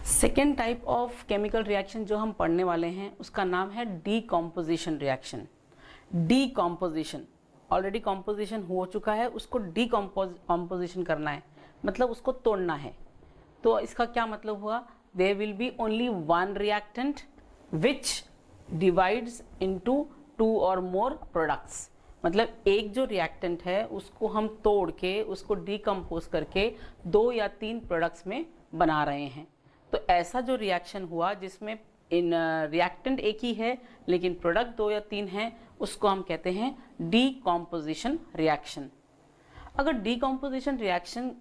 Second type of chemical reaction जो हम पढ़ने वाले हैं उसका नाम है decomposition reaction. Decomposition, already composition हो चुका है, उसको डीकॉम्पोजिशन करना है, मतलब उसको तोड़ना है। तो इसका क्या मतलब हुआ, there will be only one reactant which divides into two और मोर प्रोडक्ट्स। मतलब एक जो रिएक्टेंट है उसको हम तोड़ के उसको डीकम्पोज करके 2 या 3 प्रोडक्ट्स में बना रहे हैं। तो ऐसा जो रिएक्शन हुआ जिसमें इन रिएक्टेंट एक ही है लेकिन प्रोडक्ट 2 या 3 हैं, उसको हम कहते हैं डीकॉम्पोजिशन रिएक्शन। अगर डीकॉम्पोजिशन रिएक्शन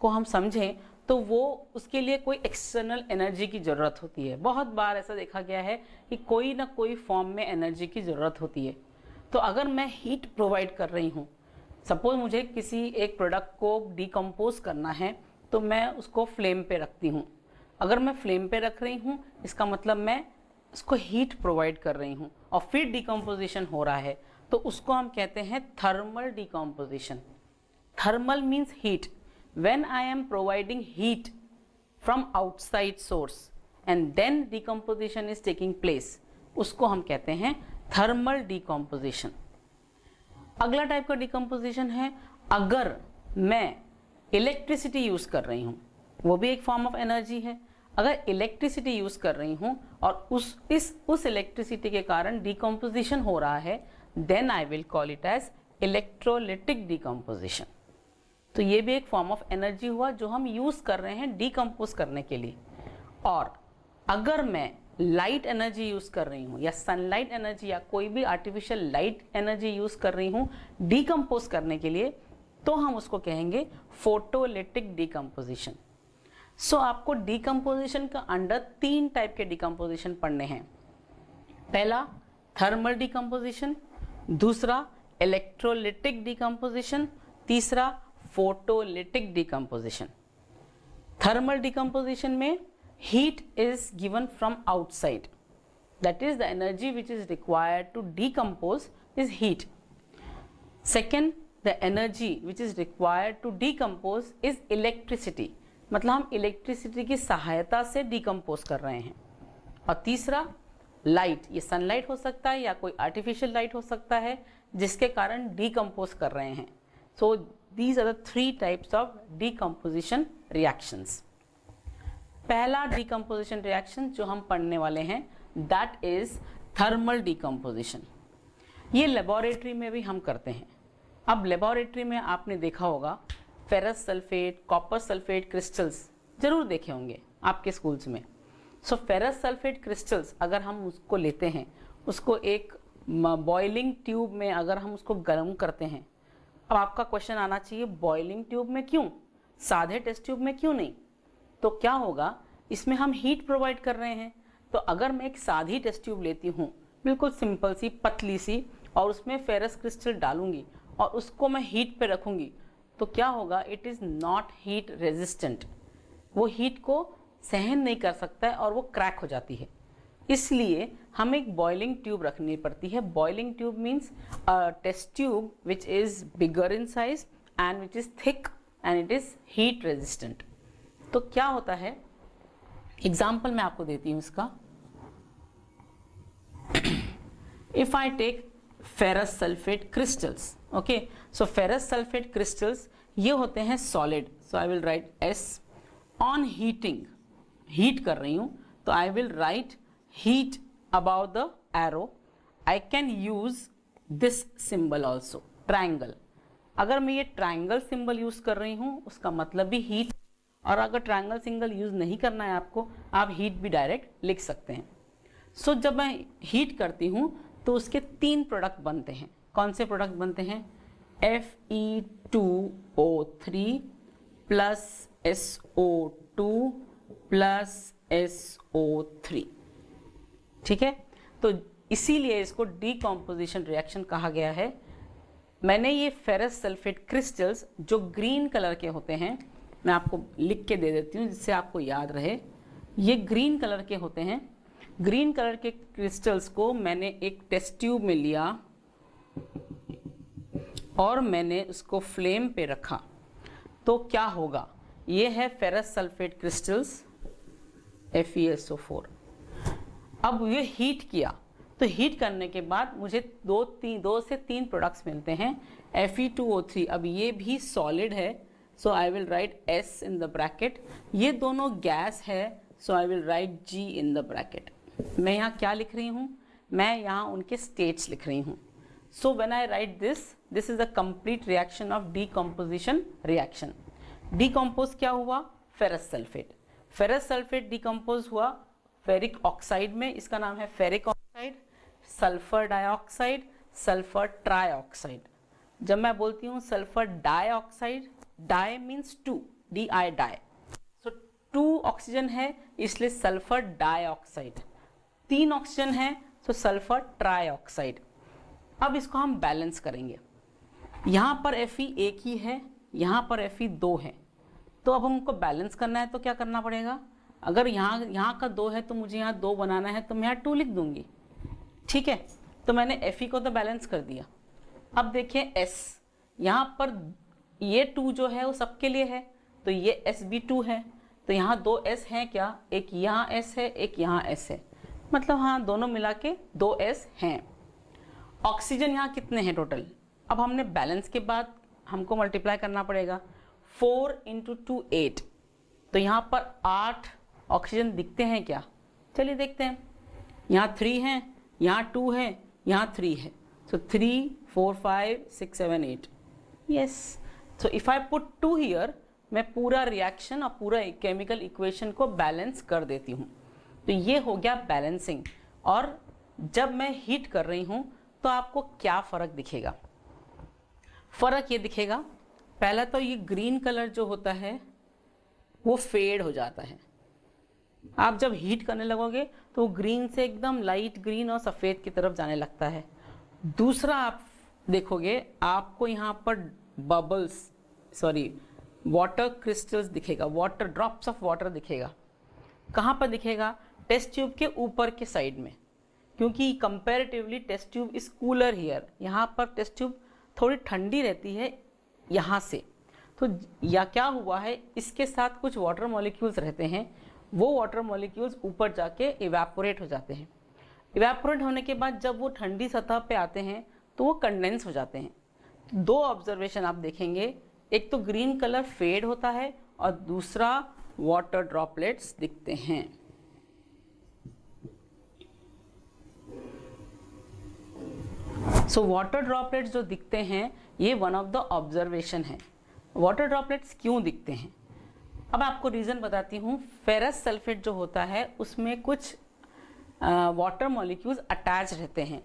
को हम समझें तो वो उसके लिए कोई एक्सटर्नल एनर्जी की ज़रूरत होती है। बहुत बार ऐसा देखा गया है कि कोई ना कोई फॉर्म में एनर्जी की ज़रूरत होती है। तो अगर मैं हीट प्रोवाइड कर रही हूँ, सपोज मुझे किसी एक प्रोडक्ट को डीकम्पोज करना है तो मैं उसको फ्लेम पे रखती हूँ। अगर मैं फ्लेम पे रख रही हूँ इसका मतलब मैं उसको हीट प्रोवाइड कर रही हूँ और फिर डीकम्पोजिशन हो रहा है, तो उसको हम कहते हैं thermal decomposition. Thermal means heat. When I am providing heat from outside source and then decomposition is taking place, उसको हम कहते हैं थर्मल डीकम्पोजिशन। अगला टाइप का डीकम्पोजिशन है अगर मैं इलेक्ट्रिसिटी यूज कर रही हूँ, वो भी एक फॉर्म ऑफ एनर्जी है। अगर इलेक्ट्रिसिटी यूज कर रही हूँ और उस इलेक्ट्रिसिटी के कारण डीकम्पोजिशन हो रहा है, then I will call it as electrolytic decomposition. तो ये भी एक फॉर्म ऑफ एनर्जी हुआ जो हम यूज कर रहे हैं डीकम्पोज करने के लिए। और अगर मैं लाइट एनर्जी यूज कर रही हूँ या सनलाइट एनर्जी या कोई भी आर्टिफिशियल लाइट एनर्जी यूज कर रही हूँ डीकम्पोज करने के लिए, तो हम उसको कहेंगे फोटोलिटिक डीकम्पोजिशन। सो आपको डीकम्पोजिशन का अंडर 3 टाइप के डीकम्पोजिशन पढ़ने हैं। पहला थर्मल डीकम्पोजिशन, दूसरा इलेक्ट्रोलिटिक डीकम्पोजिशन, तीसरा फोटोलिटिक डीकम्पोजिशन। थर्मल डीकम्पोजिशन में heat is given from outside, that is the energy which is required to decompose is heat. Second, the energy which is required to decompose is electricity, मतलब हम electricity की सहायता से decompose कर रहे हैं। और तीसरा लाइट, ये सनलाइट हो सकता है या कोई आर्टिफिशियल लाइट हो सकता है जिसके कारण डिकम्पोज कर रहे हैं। सो these are the 3 types of decomposition reactions. पहला decomposition reaction जो हम पढ़ने वाले हैं that is thermal decomposition। ये लेबोरेटरी में भी हम करते हैं। अब लेबोरेटरी में आपने देखा होगा ferrous sulphate, copper sulphate crystals जरूर देखे होंगे आपके स्कूल्स में। सो फेरस सल्फेट क्रिस्टल्स अगर हम उसको लेते हैं, उसको एक बॉइलिंग ट्यूब में अगर हम उसको गर्म करते हैं, अब आपका क्वेश्चन आना चाहिए बॉइलिंग ट्यूब में क्यों, सादे टेस्ट ट्यूब में क्यों नहीं? तो क्या होगा, इसमें हम हीट प्रोवाइड कर रहे हैं। तो अगर मैं एक सादी टेस्ट ट्यूब लेती हूँ, बिल्कुल सिंपल सी पतली सी, और उसमें फेरस क्रिस्टल डालूंगी और उसको मैं हीट पे रखूंगी, तो क्या होगा, it is not heat resistant. वो हीट को सहन नहीं कर सकता है और वो क्रैक हो जाती है। इसलिए हमें एक बॉइलिंग ट्यूब रखनी पड़ती है। Boiling tube means a test tube which is bigger in size and which is thick and it is heat resistant. तो क्या होता है, एग्जाम्पल मैं आपको देती हूँ इसका। If I take ferrous sulphate crystals, okay, so ferrous sulphate crystals ये होते हैं solid. So I will write as on heating, heat कर रही हूँ तो I will write heat above the arrow. I can use this symbol also, triangle. अगर मैं ये ट्रायंगल सिंबल यूज कर रही हूँ उसका मतलब भी हीट, और अगर ट्रायंगल सिंबल यूज नहीं करना है आपको, आप हीट भी डायरेक्ट लिख सकते हैं। सो जब मैं हीट करती हूँ तो उसके 3 प्रोडक्ट बनते हैं। कौन से प्रोडक्ट बनते हैं? Fe2O3 plus SO2 plus SO3। ठीक है, तो इसीलिए इसको डीकॉम्पोजिशन रिएक्शन कहा गया है। मैंने ये फेरस सल्फेट क्रिस्टल्स जो ग्रीन कलर के होते हैं, मैं आपको लिख के दे देती हूँ जिससे आपको याद रहे। ये ग्रीन कलर के होते हैं। ग्रीन कलर के क्रिस्टल्स को मैंने एक टेस्ट ट्यूब में लिया और मैंने उसको फ्लेम पे रखा। तो क्या होगा, ये है फेरस सल्फेट क्रिस्टल्स FeSO4। अब ये हीट किया तो हीट करने के बाद मुझे दो से तीन प्रोडक्ट्स मिलते हैं Fe2O3। अब ये भी सॉलिड है, so I will write S in the bracket. ये दोनों गैस है, so I will write G in the bracket. मैं यहाँ क्या लिख रही हूँ? मैं यहाँ उनके स्टेट्स लिख रही हूँ। So when I write this is the complete reaction of decomposition reaction. Decompose क्या हुआ? Ferrous sulphate. Ferrous sulphate decompose हुआ फेरिक ऑक्साइड में, इसका नाम है ferric oxide, sulphur dioxide, sulphur trioxide. जब मैं बोलती हूँ sulphur dioxide, di means two, DI di, so 2 oxygen है इसलिए सल्फर डाइऑक्साइड। 3 ऑक्सीजन है तो सल्फर ट्राइऑक्साइड। अब इसको हम बैलेंस करेंगे। यहाँ पर Fe एक ही है, यहाँ पर Fe 2 है, तो अब हमको बैलेंस करना है तो क्या करना पड़ेगा? अगर यहाँ का 2 है तो मुझे यहाँ 2 बनाना है, तो मैं यहाँ 2 लिख दूंगी। ठीक है, तो मैंने Fe को तो बैलेंस कर दिया। अब देखिए S, यहाँ पर ये 2 जो है वो सबके लिए है, तो ये S भी 2 है, तो यहाँ 2 S हैं क्या? एक यहाँ S है, एक यहाँ S है, मतलब हाँ दोनों मिला के 2 S हैं। ऑक्सीजन यहाँ कितने हैं टोटल? अब हमने बैलेंस के बाद हमको मल्टीप्लाई करना पड़ेगा। 4 × 2 8, तो यहाँ पर 8 ऑक्सीजन दिखते हैं क्या? चलिए देखते हैं। यहाँ 3 हैं, यहाँ 2 है, यहाँ 3 है, so 3 4 5 6 7 8, yes, so if I put 2 here, मैं पूरा रिएक्शन और पूरा केमिकल इक्वेशन को बैलेंस कर देती हूँ। तो ये हो गया बैलेंसिंग। और जब मैं हीट कर रही हूँ तो आपको क्या फ़र्क दिखेगा? फ़र्क ये दिखेगा, पहला तो ये ग्रीन कलर जो होता है वो फेड हो जाता है। आप जब हीट करने लगोगे तो वो ग्रीन से एकदम लाइट ग्रीन और सफ़ेद की तरफ जाने लगता है। दूसरा आप देखोगे आपको यहाँ पर वाटर क्रिस्टल्स दिखेगा, वाटर ड्रॉप्स ऑफ वाटर दिखेगा। कहाँ पर दिखेगा? टेस्ट ट्यूब के ऊपर के साइड में, क्योंकि comparatively test tube is cooler here. यहाँ पर टेस्ट ट्यूब थोड़ी ठंडी रहती है यहाँ से, तो या क्या हुआ है, इसके साथ कुछ वाटर मॉलिक्यूल्स रहते हैं, वो वाटर मॉलिक्यूल्स ऊपर जाके इवेपोरेट हो जाते हैं। इवेपोरेट होने के बाद जब वो ठंडी सतह पे आते हैं तो वो कंडेंस हो जाते हैं। 2 ऑब्जर्वेशन आप देखेंगे, एक तो ग्रीन कलर फेड होता है और दूसरा वाटर ड्रॉपलेट्स दिखते हैं। सो वाटर ड्रॉपलेट्स जो दिखते हैं ये वन ऑफ द ऑब्जर्वेशन है। वाटर ड्रॉपलेट्स क्यों दिखते हैं? अब आपको रीज़न बताती हूँ। फेरस सल्फेट जो होता है उसमें कुछ वाटर मॉलिक्यूल्स अटैच रहते हैं।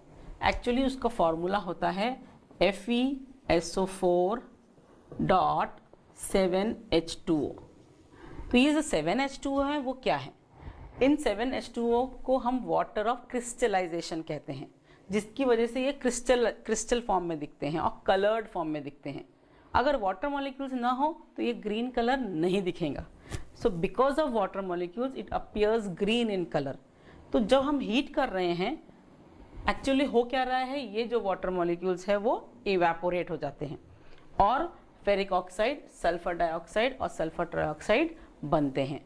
एक्चुअली उसका फॉर्मूला होता है FeSO4.7H2O। तो ये जो 7H2O है वो क्या है? इन 7H2O को हम वाटर ऑफ क्रिस्टलाइजेशन कहते हैं, जिसकी वजह से ये क्रिस्टल फॉर्म में दिखते हैं और कलर्ड फॉर्म में दिखते हैं। अगर वाटर मॉलिक्यूल्स ना हो तो ये ग्रीन कलर नहीं दिखेगा। So because of water molecules it appears green in colour. तो जब हम हीट कर रहे हैं एक्चुअली हो क्या रहा है, ये जो वाटर मॉलिक्यूल्स है वो इवेपोरेट हो जाते हैं और फेरिक ऑक्साइड, सल्फर डाइऑक्साइड और सल्फर ट्राइऑक्साइड बनते हैं।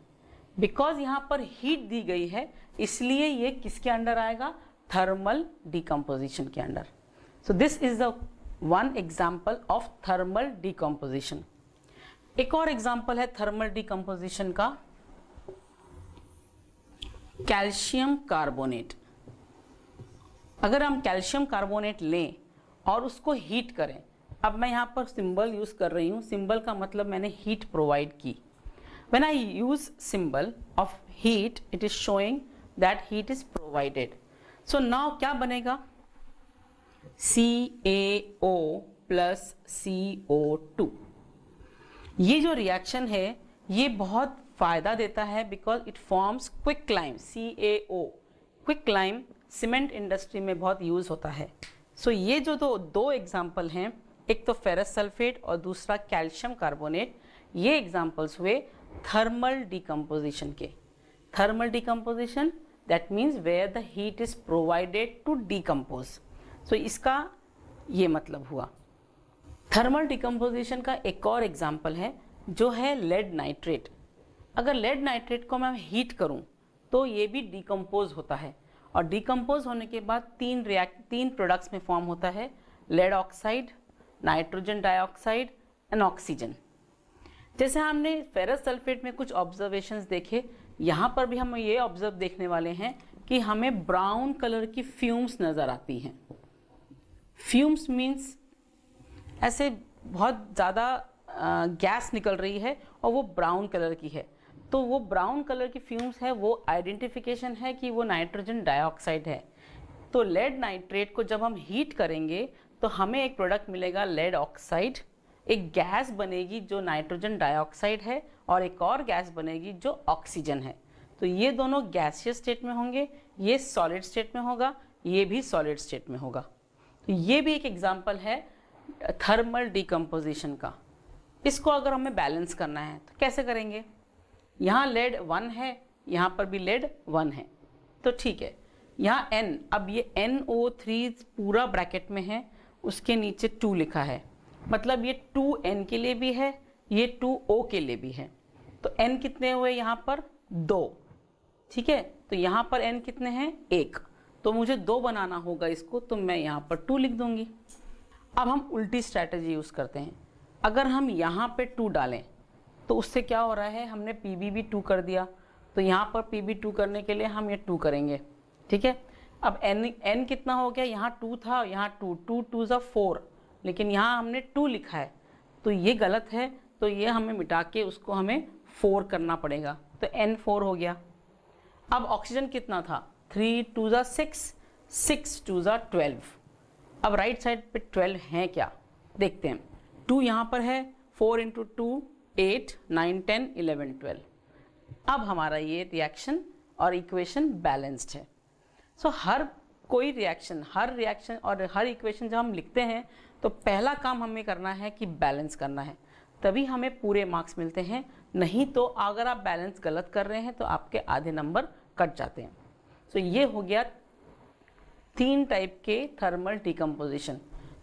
बिकॉज यहाँ पर हीट दी गई है इसलिए ये किसके अंडर आएगा? थर्मल डिकम्पोजिशन के under. So this is the one example of thermal decomposition. एक और एग्जाम्पल है थर्मल डिकम्पोजिशन का, कैल्शियम कार्बोनेट। अगर हम कैल्शियम कार्बोनेट लें और उसको हीट करें, अब मैं यहाँ पर सिंबल यूज कर रही हूँ, सिंबल का मतलब मैंने हीट प्रोवाइड की। When I use symbol of heat it is showing that heat is provided. So now क्या बनेगा? CaO plus CO2। ये जो रिएक्शन है ये बहुत फ़ायदा देता है because it forms quick lime. CaO quick lime cement industry में बहुत यूज़ होता है। सो ये जो दो एग्जाम्पल हैं, एक तो फेरस सल्फेट और दूसरा कैल्शियम कार्बोनेट, ये एग्जाम्पल्स हुए थर्मल डिकम्पोजिशन के। Thermal decomposition that means where the heat is provided to decompose. So इसका ये मतलब हुआ। थर्मल डिकम्पोजिशन का एक और एग्जाम्पल है जो है लेड नाइट्रेट। अगर लेड नाइट्रेट को मैं हीट करूं तो ये भी डिकम्पोज होता है, और डिकम्पोज होने के बाद तीन प्रोडक्ट्स में फॉर्म होता है, lead oxide, nitrogen dioxide and oxygen. जैसे हमने फेरस सल्फेट में कुछ ऑब्जर्वेशंस देखे, यहाँ पर भी हम ये ऑब्जर्व देखने वाले हैं कि हमें ब्राउन कलर की फ्यूम्स नज़र आती हैं। फ्यूम्स मीन्स ऐसे बहुत ज़्यादा गैस निकल रही है और वो ब्राउन कलर की है, तो वो ब्राउन कलर की फ्यूम्स है, वो आइडेंटिफिकेशन है कि वो नाइट्रोजन डाइऑक्साइड है। तो लेड नाइट्रेट को जब हम हीट करेंगे तो हमें एक प्रोडक्ट मिलेगा लेड ऑक्साइड, एक गैस बनेगी जो नाइट्रोजन डाइऑक्साइड है, और एक और गैस बनेगी जो ऑक्सीजन है। तो ये दोनों गैसियस स्टेट में होंगे, ये सॉलिड स्टेट में होगा, ये भी सॉलिड स्टेट में होगा। तो ये भी एक एग्जांपल है थर्मल डिकम्पोजिशन का। इसको अगर हमें बैलेंस करना है तो कैसे करेंगे? यहाँ लेड 1 है, यहाँ पर भी लेड 1 है, तो ठीक है। यहाँ N, अब ये NO3 पूरा ब्रैकेट में है, उसके नीचे 2 लिखा है, मतलब ये 2N के लिए भी है, ये 2O के लिए भी है। तो N कितने हुए यहाँ पर? 2, ठीक है। तो यहाँ पर N कितने हैं? 1, तो मुझे 2 बनाना होगा इसको, तो मैं यहाँ पर 2 लिख दूंगी। अब हम उल्टी स्ट्रैटेजी यूज़ करते हैं। अगर हम यहाँ पे 2 डालें तो उससे क्या हो रहा है, हमने Pb भी 2 कर दिया, तो यहाँ पर Pb 2 करने के लिए हम ये 2 करेंगे, ठीक है। अब N कितना हो गया? यहाँ 2 था, यहाँ 2, 2 2 ज़ा 4, लेकिन यहाँ हमने 2 लिखा है, तो ये गलत है, तो ये हमें मिटा के उसको हमें 4 करना पड़ेगा, तो N4 हो गया। अब ऑक्सीजन कितना था? 3 2 ज़ा 6, 6 2 ज़ा 12। अब राइट साइड पे 12 हैं क्या, देखते हैं। 2 यहाँ पर है, 4 × 2 8 9 10 11 12। अब हमारा ये रिएक्शन और इक्वेशन बैलेंस्ड है। सो हर रिएक्शन और हर इक्वेशन जब हम लिखते हैं तो पहला काम हमें करना है कि बैलेंस करना है, तभी हमें पूरे मार्क्स मिलते हैं। नहीं तो अगर आप बैलेंस गलत कर रहे हैं तो आपके आधे नंबर कट जाते हैं। सो ये हो गया 3 टाइप के थर्मल डिकम्पोजिशन।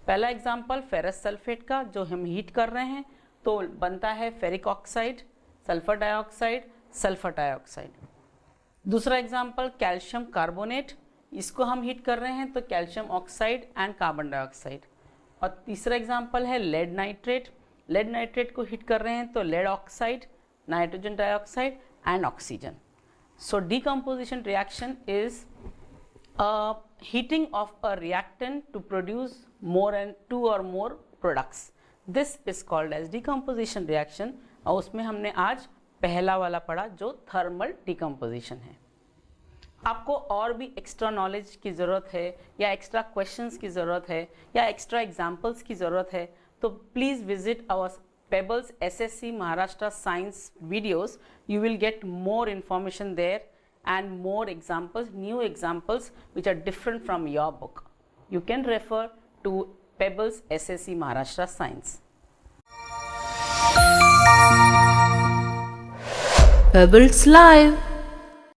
पहला एग्जांपल फेरस सल्फेट का, जो हम हीट कर रहे हैं तो बनता है फेरिक ऑक्साइड, सल्फर डाइऑक्साइड। दूसरा एग्जांपल कैल्शियम कार्बोनेट, इसको हम हीट कर रहे हैं तो calcium oxide and carbon dioxide. और तीसरा एग्जांपल है लेड नाइट्रेट को हीट कर रहे हैं तो lead oxide, nitrogen dioxide and oxygen. So decomposition reaction is heating of a reactant to produce two or more products. This is called as decomposition reaction, और उसमें हमने आज पहला वाला पढ़ा जो थर्मल डिकम्पोजिशन है। आपको और भी एक्स्ट्रा नॉलेज की ज़रूरत है, या एक्स्ट्रा क्वेश्चंस की ज़रूरत है, या एक्स्ट्रा एग्जाम्पल्स की ज़रूरत है, तो please visit our Pebbles SSC Maharashtra Science videos. You will get more information there and more examples, new examples which are different from your book. You can refer to Pebbles SSC Maharashtra Science. Pebbles Live.